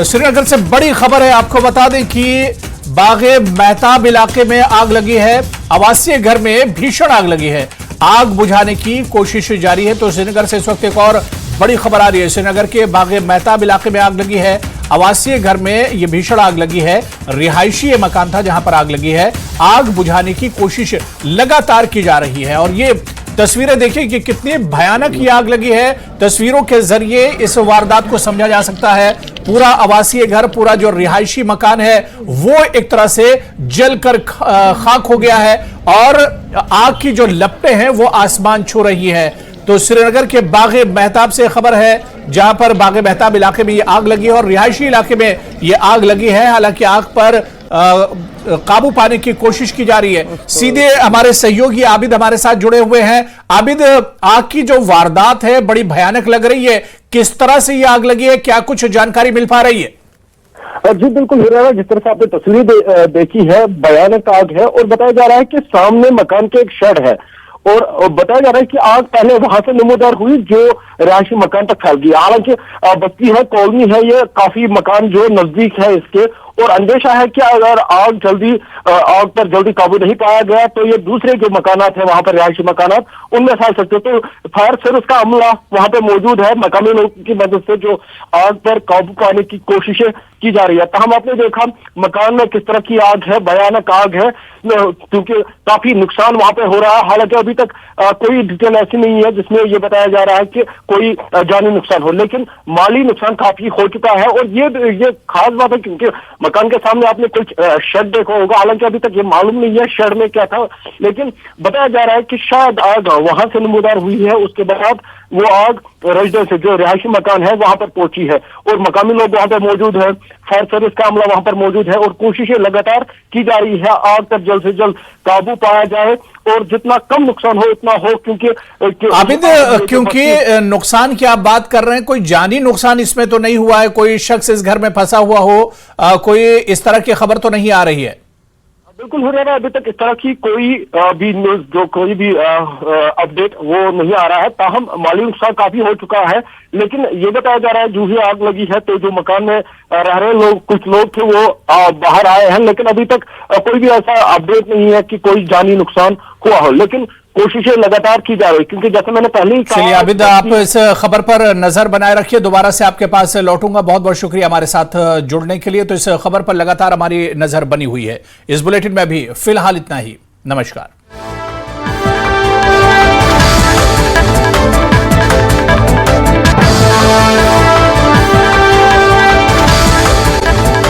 तो श्रीनगर से बड़ी खबर है, आपको बता दें कि बागे मेहताब इलाके में आग लगी है। आवासीय घर में भीषण आग लगी है। आग बुझाने की कोशिश जारी है। तो श्रीनगर से इस वक्त एक और बड़ी खबर आ रही है। श्रीनगर के बागे मेहताब इलाके में आग लगी है। आवासीय घर में यह भीषण आग लगी है। रिहायशी मकान था जहां पर आग लगी है। आग बुझाने की कोशिश लगातार की जा रही है और ये तस्वीरें देखिए कि कितनी भयानक ये आग लगी है। तस्वीरों के जरिए इस वारदात को समझा जा सकता है। पूरा आवासीय घर, पूरा जो रिहायशी मकान है वो एक तरह से जलकर खाक हो गया है और आग की जो लपटें हैं वो आसमान छू रही है। तो श्रीनगर के बागे मेहताब से खबर है, जहां पर बागे मेहताब इलाके में ये आग लगी है और रिहायशी इलाके में ये आग लगी है। हालांकि आग पर काबू पाने की कोशिश की जा रही है। सीधे हमारे सहयोगी आबिद हमारे साथ जुड़े हुए हैं। आबिद, आग की जो वारदात है बड़ी भयानक लग रही है। किस तरह से ये आग लगी है, क्या कुछ जानकारी मिल पा रही है? जी बिल्कुल, जिस तरह से आपने तस्वीर देखी है, भयानक आग है और बताया जा रहा है कि सामने मकान के एक शेड है और बताया जा रहा है कि आग पहले वहां से नमूदार हुई जो रिहायशी मकान तक फैल गई। हालांकि बस्ती है, कॉलोनी है, ये काफी मकान जो नजदीक है इसके, और अंदेशा है कि अगर आग पर जल्दी काबू नहीं पाया गया तो ये दूसरे जो मकानात है वहां पर रिहायशी मकानात उनमें फैल सकते। तो फायर सर्विस का अमला वहां पे मौजूद है। मकामी लोगों की मदद से जो आग पर काबू पाने की कोशिशें की जा रही है। तहम आपने देखा मकान में किस तरह की आग है, भयानक आग है, क्योंकि काफी नुकसान वहां पे हो रहा है। हालांकि अभी तक कोई डिटेल ऐसी नहीं है जिसमें ये बताया जा रहा है कि कोई जानी नुकसान हो, लेकिन माली नुकसान काफी हो चुका है। और ये खास बात है क्योंकि मकान के सामने आपने कुछ शेड देखा होगा। हालांकि अभी तक ये मालूम नहीं है शेड में क्या था, लेकिन बताया जा रहा है कि शायद आग वहां से नमूदार हुई है, उसके बाद वो आग रेजिडेंस जो रिहायशी मकान है वहां पर पहुंची है और मकामी लोग वहां पर मौजूद है। फायर सर्विस का अमला वहां पर मौजूद है और कोशिशें लगातार की जा रही है आग पर जल्द से जल्द काबू पाया जाए और जितना कम नुकसान हो उतना हो। क्योंकि आबिद, क्योंकि नुकसान की आप बात कर रहे हैं, कोई जानी नुकसान इसमें तो नहीं हुआ है, कोई शख्स इस घर में फंसा हुआ हो, कोई इस तरह की खबर तो नहीं आ रही है? बिल्कुल हो रहा है, अभी तक इस तरह की कोई भी न्यूज, जो कोई भी अपडेट वो नहीं आ रहा है। ताहम माली नुकसान काफी हो चुका है, लेकिन ये बताया जा रहा है जो ही आग लगी है तो जो मकान में रह रहे लोग, कुछ लोग थे वो बाहर आए हैं, लेकिन अभी तक कोई भी ऐसा अपडेट नहीं है कि कोई जानी नुकसान हुआ हो। लेकिन कोशिशें लगातार की जा रही, क्योंकि जैसे मैंने पहले ही कहा। चलिए आबिद, आप इस खबर पर नजर बनाए रखिए, दोबारा से आपके पास लौटूंगा। बहुत बहुत शुक्रिया हमारे साथ जुड़ने के लिए। तो इस खबर पर लगातार हमारी नजर बनी हुई है। इस बुलेटिन में भी फिलहाल इतना ही। नमस्कार।